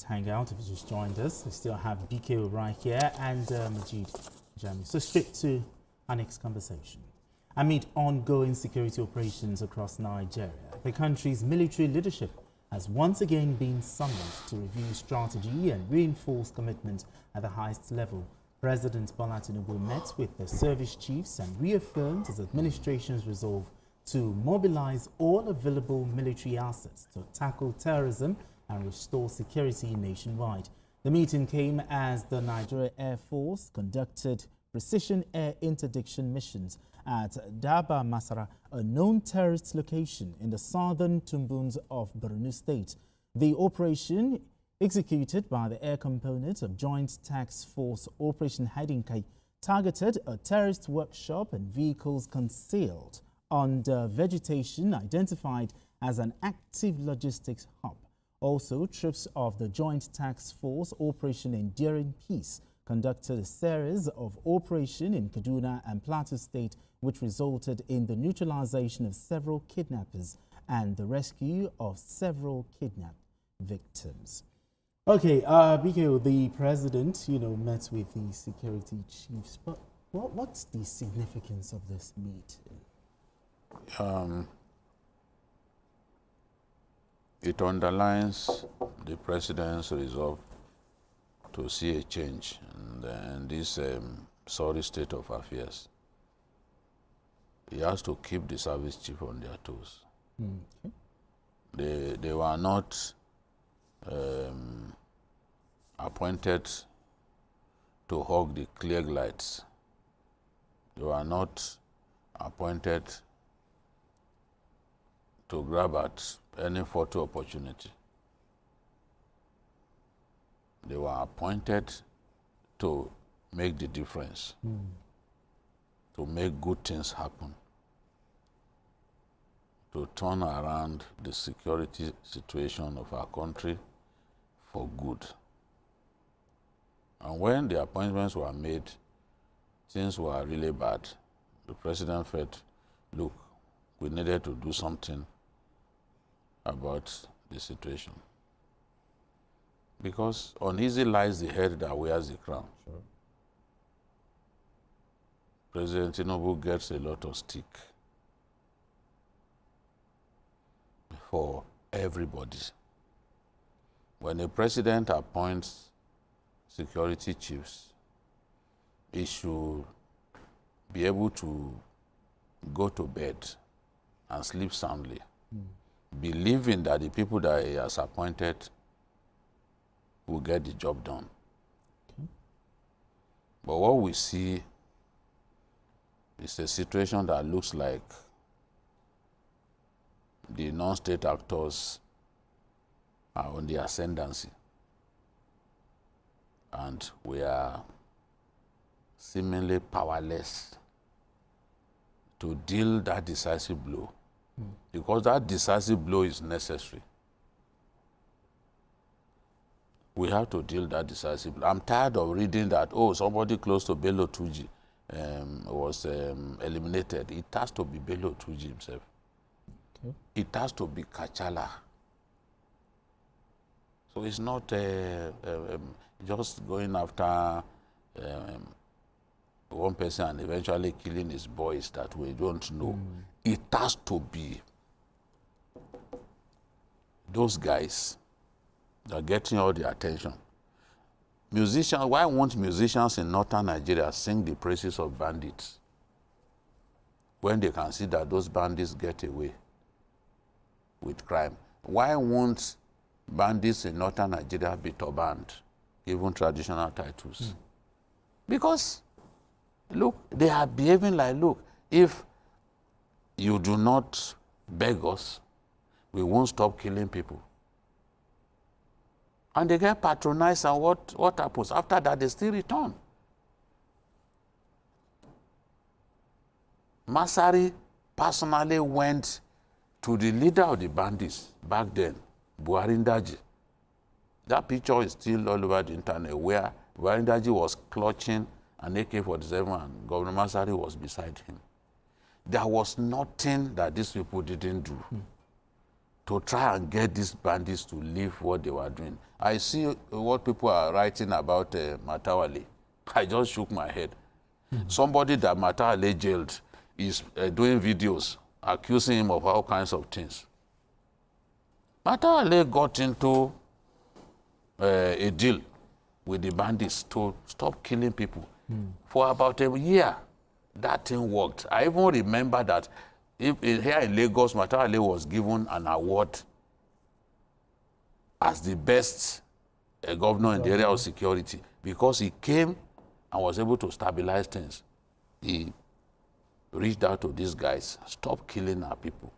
Hangout. If you just joined us, we still have BK right here and Majid Jami. So straight to our next conversation. Amid ongoing security operations across Nigeria, the country's military leadership has once again been summoned to review strategy and reinforce commitment at the highest level. President Bola Tinubu met with the service chiefs and reaffirmed his administration's resolve to mobilize all available military assets to tackle terrorism and restore security nationwide. The meeting came as the Nigeria Air Force conducted precision air interdiction missions at Daba Masara, a known terrorist location in the southern Tumbuns of Borno State. The operation, executed by the air component of Joint Task Force Operation Haidinkai, targeted a terrorist workshop and vehicles concealed under vegetation identified as an active logistics hub. Also, troops of the Joint Task Force Operation Enduring Peace conducted a series of operations in Kaduna and Plateau State, which resulted in the neutralization of several kidnappers and the rescue of several kidnapped victims. Okay, BK, the president, met with the security chiefs, but what's the significance of this meeting? It underlines the president's resolve to see a change in this sorry state of affairs. He has to keep the service chief on their toes. Okay. They were not appointed to hog the clear lights. They were not appointed to grab at any photo opportunity. They were appointed to make the difference, to make good things happen, to turn around the security situation of our country for good. And when the appointments were made, things were really bad. The president felt, look, we needed to do something about the situation. Because uneasy lies the head that wears the crown. Sure. President Tinubu gets a lot of stick for everybody. When a president appoints security chiefs, he should be able to go to bed and sleep soundly, believing that the people that he has appointed will get the job done. Okay. But what we see is a situation that looks like the non-state actors are on the ascendancy. And we are seemingly powerless to deal that decisive blow. Because that decisive blow is necessary. We have to deal that decisive blow. I'm tired of reading that, somebody close to Bello Tuji was eliminated. It has to be Bello Tuji himself. Okay. It has to be Kachala. So it's not just going after one person and eventually killing his boys that we don't know. It has to be those guys that are getting all the attention. Musicians, why won't musicians in northern Nigeria sing the praises of bandits when they can see that those bandits get away with crime? Why won't bandits in northern Nigeria be turbaned, given traditional titles? Because, look, they are behaving like, look, if you do not beg us, we won't stop killing people. And they get patronized, and what happens? After that, they still return. Masari personally went to the leader of the bandits back then, Buharindaji. That picture is still all over the internet, where Buharindaji was clutching an AK-47 and Governor Masari was beside him. There was nothing that these people didn't do. to try and get these bandits to leave what they were doing. I see what people are writing about Matawale. I just shook my head. Somebody that Matawale jailed is doing videos accusing him of all kinds of things. Matawale got into a deal with the bandits to stop killing people. For about a year, that thing worked. I even remember that here in Lagos, Matawale was given an award as the best governor in the area of security because he came and was able to stabilize things. He reached out to these guys, stop killing our people.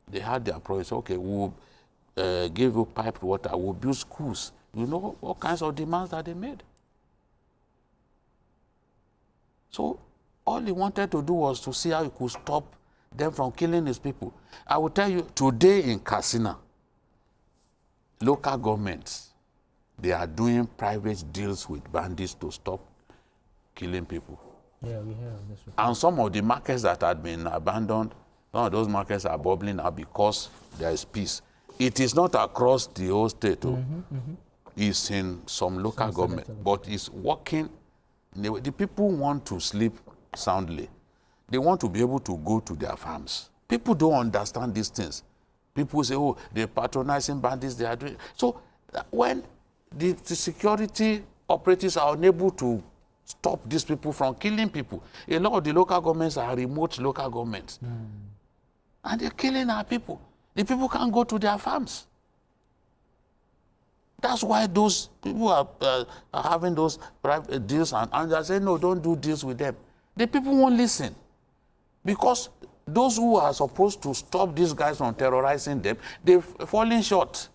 They had their promise, okay, we'll give you piped water, we'll build schools. You know all kinds of demands that they made. So all he wanted to do was to see how he could stop them from killing his people. I will tell you, today in Katsina, local governments, they are doing private deals with bandits to stop killing people. Yeah, we have this. And some of the markets that had been abandoned, some of those markets are bubbling now because there is peace. It is not across the whole state. It's in some local government, but it's working. The people want to sleep soundly. They want to be able to go to their farms. People don't understand these things. People say, oh, they're patronizing bandits, they are doing. So when the security operatives are unable to stop these people from killing people, a lot of the local governments are remote local governments. And they're killing our people. The people can't go to their farms. That's why those people are having those private deals and they're saying, no, don't do deals with them. The people won't listen. Because those who are supposed to stop these guys from terrorizing them, they've fallen short.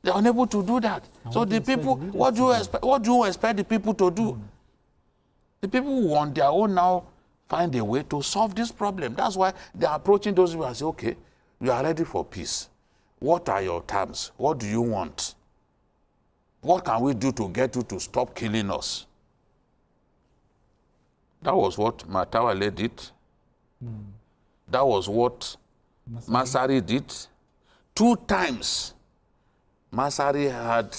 They're unable to do that. So the people, what do you expect the people to do? The people who on their own now find a way to solve this problem. That's why they're approaching those people and say, okay, you are ready for peace. What are your terms? What do you want? What can we do to get you to stop killing us? That was what Matawale did. That was what Masari did. 2 times, Masari had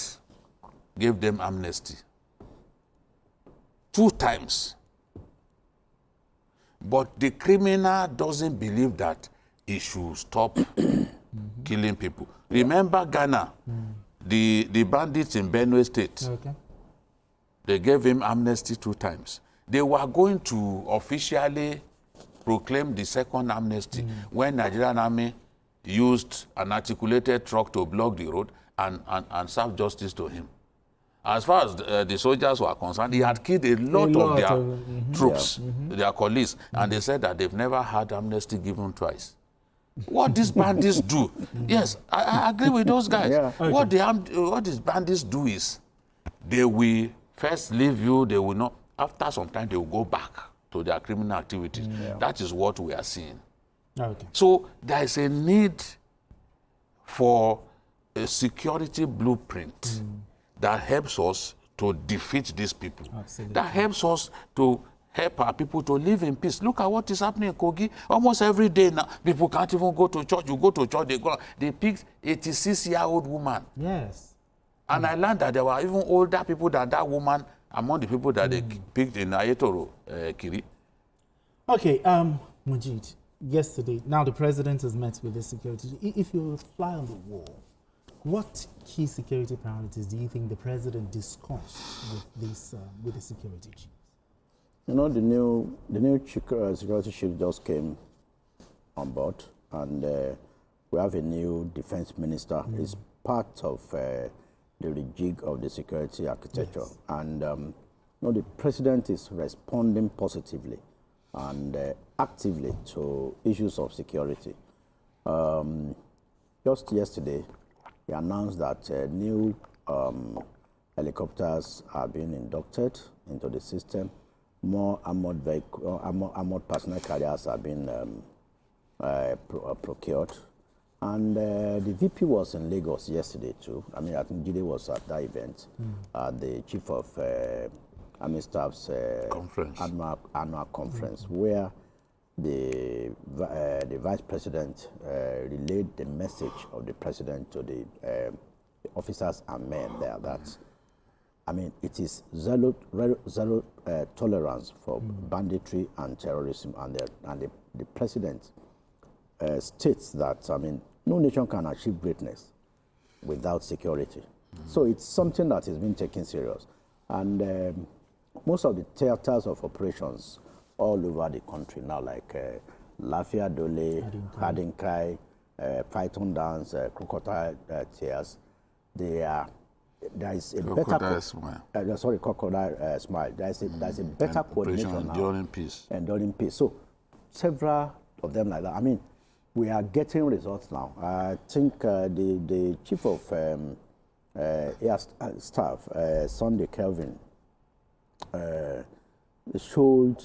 gave them amnesty. 2 times. But the criminal doesn't believe that he should stop killing people. Remember Ghana, the bandits in Benue State. Okay. They gave him amnesty 2 times. They were going to officially proclaim the second amnesty when Nigerian army used an articulated truck to block the road and serve justice to him. As far as the soldiers were concerned, he had killed a lot of their troops, their colleagues, and they said that they've never had amnesty given twice. What these bandits do, yes, I agree with those guys. Yeah. Okay. What these bandits do is, they will first leave you, they will not, after some time they will go back to their criminal activities. That is what we are seeing. Okay. So there is a need for a security blueprint that helps us to defeat these people. Absolutely. That helps us to help our people to live in peace. Look at what is happening in Kogi. Almost every day now, people can't even go to church. You go to church, they picked 86-year-old woman. Yes. And I learned that there were even older people than that woman among the people that they picked in Ayetoro, Kiri. Okay, Mujid, yesterday, now the president has met with the security. If you fly on the wall, what key security priorities do you think the president discussed with the security chiefs? You know, the new security chief just came on board, and we have a new defense minister. It's part of the rejig of the security architecture. Yes. And you know, the president is responding positively and actively to issues of security. Just yesterday, he announced that new helicopters are being inducted into the system. More armored personnel carriers are being procured. And the VP was in Lagos yesterday too. I mean, I think Jide was at that event. The chief of Army Staff's Conference. annual conference, where the Vice President relayed the message of the President to the officers and men there that, I mean, it is zero tolerance for banditry and terrorism, and the President states that, I mean, no nation can achieve greatness without security. So it's something that is being taken serious. And most of the theaters of operations all over the country now, like Lafia Dole, Hadinkai, Python Dance, Crocodile Tears, there is a Crocodile Smile. Crocodile Smile. There's a better coordination now. Enduring Peace. Enduring Peace. So several of them like that. I mean, we are getting results now. I think the chief of air staff, Sunday Kelvin, showed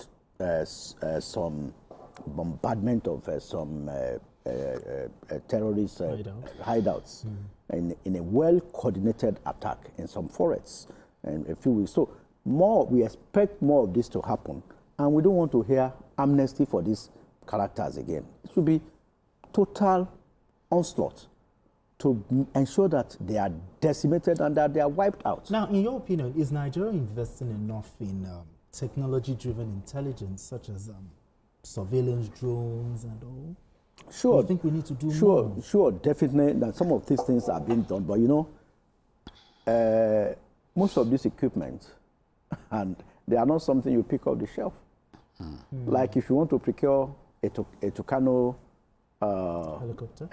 some bombardment of some terrorist hideouts in a well-coordinated attack in some forests in a few weeks. So we expect more of this to happen, and we don't want to hear amnesty for these characters again. It should be total onslaught to ensure that they are decimated and that they are wiped out. Now, in your opinion, is Nigeria investing enough in technology-driven intelligence, such as surveillance drones and all? Sure. I think we need to do more. Sure, definitely. That some of these things are being done, but you know, most of this equipment, and they are not something you pick off the shelf. Like if you want to procure a Tucano Helicopter?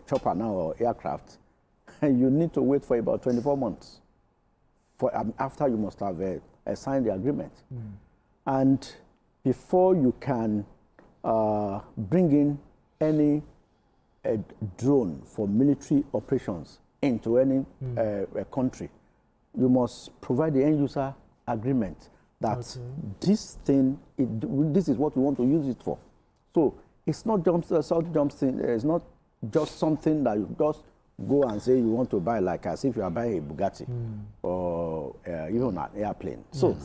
chopper now or aircraft, you need to wait for about 24 months after you must have signed the agreement. And before you can bring in any drone for military operations into any country, you must provide the end user agreement that this thing, this is what we want to use it for. So it's not it's not just something that you just go and say you want to buy, like as if you are buying a Bugatti or even an airplane. So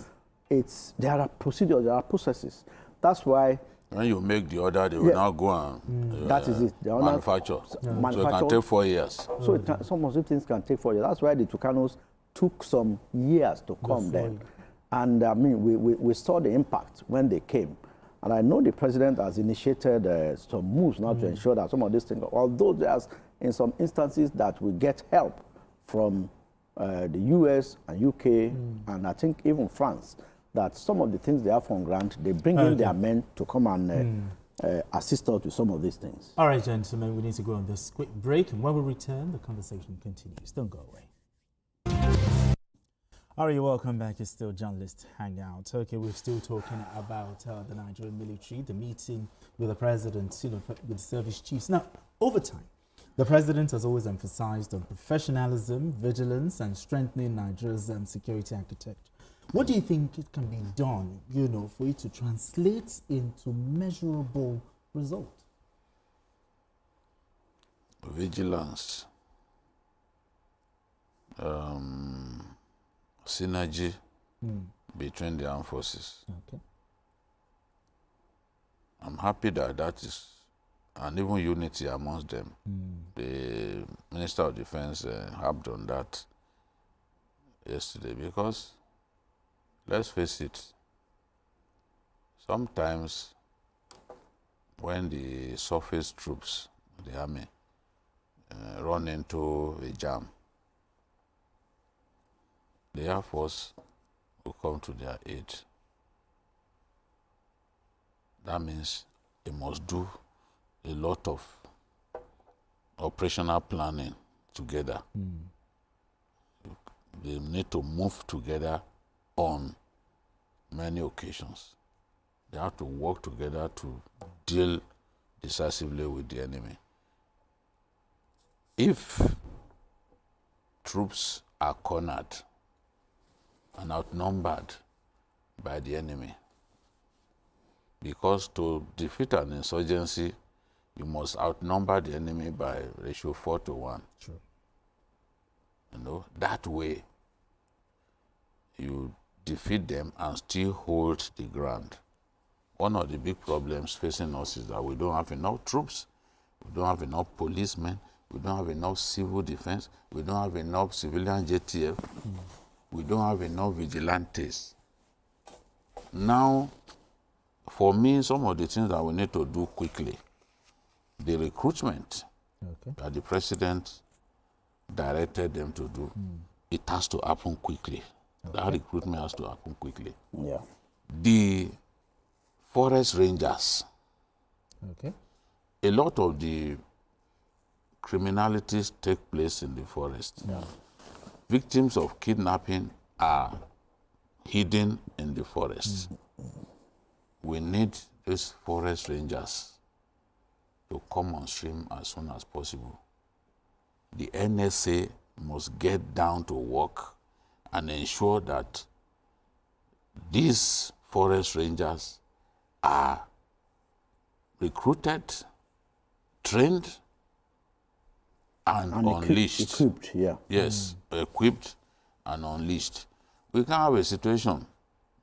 there are procedures, there are processes. That's why when you make the order, they will now go and that is it. manufacture. So it can take 4 years. So some of these things can take 4 years. That's why the Tucanos took some years to come then. And I mean, we saw the impact when they came. And I know the president has initiated some moves now to ensure that some of these things, although there's in some instances that we get help from the US and UK, and I think even France, that some of the things they have on grant, they bring in their men to come and assist us with some of these things. All right, gentlemen, we need to go on this quick break. And when we return, the conversation continues. Don't go away. All right, welcome back. It's still Journalist Hangout. Okay, we're still talking about the Nigerian military, the meeting with the president, with the service chiefs. Now, over time, the president has always emphasized on professionalism, vigilance, and strengthening Nigeria's security architecture. What do you think it can be done, for it to translate into measurable results? Vigilance, synergy between the armed forces. Okay. I'm happy that is, and even unity amongst them. The Minister of Defense harped on that yesterday because, let's face it, sometimes when the surface troops, the army, run into a jam, the Air Force will come to their aid. That means they must do a lot of operational planning together. They need to move together on many occasions. They have to work together to deal decisively with the enemy. If troops are cornered and outnumbered by the enemy, because to defeat an insurgency, you must outnumber the enemy by ratio 4-1. True. That way you defeat them and still hold the ground one of the big problems facing us is that we don't have enough troops, we don't have enough policemen, we don't have enough civil defense, we don't have enough civilian JTF, we don't have enough vigilantes. Now, for me, some of the things that we need to do quickly, the recruitment that the president directed them to do, it has to happen quickly. That recruitment has to happen quickly. Yeah. The forest rangers, a lot of the criminalities take place in the forest. Yeah. Victims of kidnapping are hidden in the forest. We need these forest rangers to come on stream as soon as possible. The NSA must get down to work and ensure that these forest rangers are recruited, trained, and unleashed. Equipped, yeah. Yes, equipped and unleashed. We can have a situation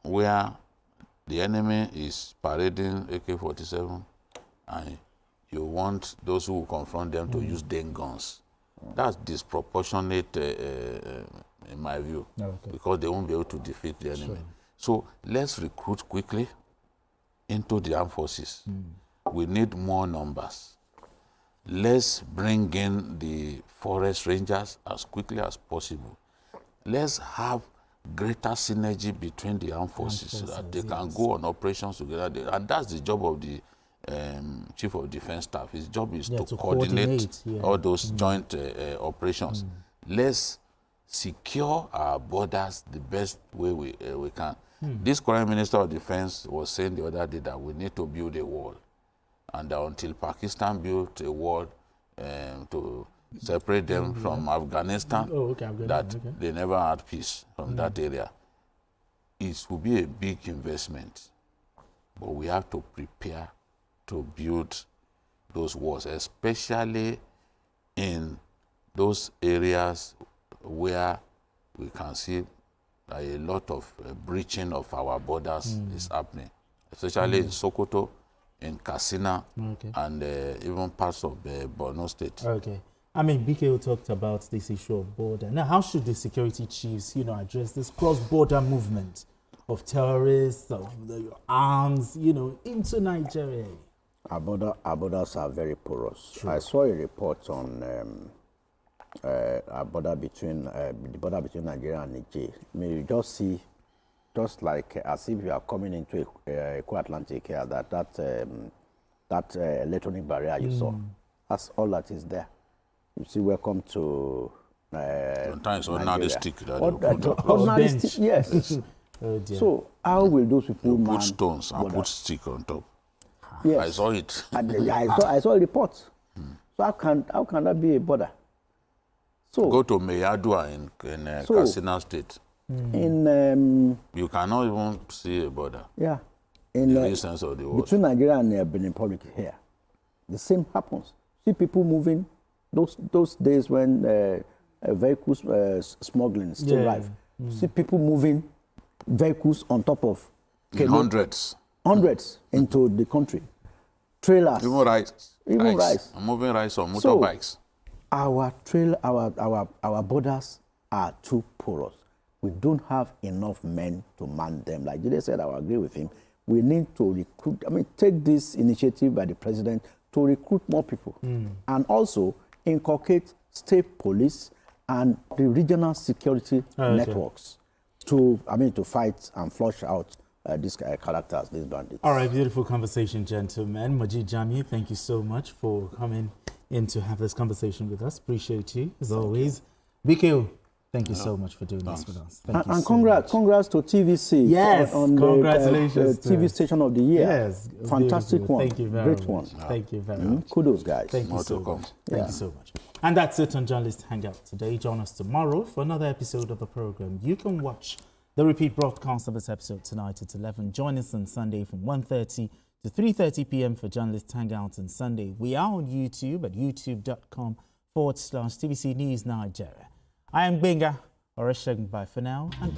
where the enemy is parading AK-47 and you want those who confront them to use den guns. That's disproportionate in my view, because they won't be able to defeat the enemy. So let's recruit quickly into the armed forces. We need more numbers. Let's bring in the forest rangers as quickly as possible. Let's have greater synergy between the armed forces so that they can go on operations together. And that's the job of the Chief of Defense Staff. His job is to coordinate all those joint operations. Let's secure our borders the best way we can. This current Minister of Defense was saying the other day that we need to build a wall. And until Pakistan built a wall to separate them from Afghanistan, they never had peace from that area. It will be a big investment, but we have to prepare to build those walls, especially in those areas where we can see that a lot of breaching of our borders is happening, especially in Sokoto, in Katsina, and even parts of Borno State. I mean, BKO talked about this issue of border. Now, how should the security chiefs, address this cross-border movement of terrorists, of the arms, into Nigeria? Our borders are very porous. I saw a report on our border between Nigeria and Niger. I mean, you just see, just like as if you are coming into a Atlantic here, that electronic barrier you saw. That's all that is there. You see, welcome to sometimes ordinary stick. Ordinary stick, yes. Oh dear. So how will those people put stones and put stick on top? Yes. I saw it. I saw a report. So how can that be a border? So go to Meyadua in Katsina State. You cannot even see a border. Yeah. In the sense of the word. Between Nigeria and Benin Republic here, the same happens. See people moving. Those days when vehicles smuggling still live. See people moving vehicles on top of hundreds into the country. Trailers. Even rice. I'm moving rice on motorbikes. Our borders are too porous. We don't have enough men to man them. Like Jide said, I agree with him. We need to recruit. I mean, take this initiative by the president to recruit more people, and also inculcate state police and the regional security networks to fight and flush out these characters, these bandits. All right, beautiful conversation, gentlemen. Majid Jami, thank you so much for coming in to have this conversation with us. Appreciate you, as always. BKO, thank you so much for doing this with us. Thank you congrats to TVC. Yes, on congratulations. The TV station of the year. Yes, fantastic beautiful. one. Thank you very Great much. one. Thank you very much. Kudos, guys. Thank you so much. Thank you so much. And that's it on Journalist Hangout today. Join us tomorrow for another episode of the program. You can watch the repeat broadcast of this episode tonight at 11. Join us on Sunday from 1:30 to 3:30 p.m. for Journalist Hangout on Sunday. We are on YouTube at youtube.com/TVC News Nigeria. I am Benga Oreshek. Bye for now. And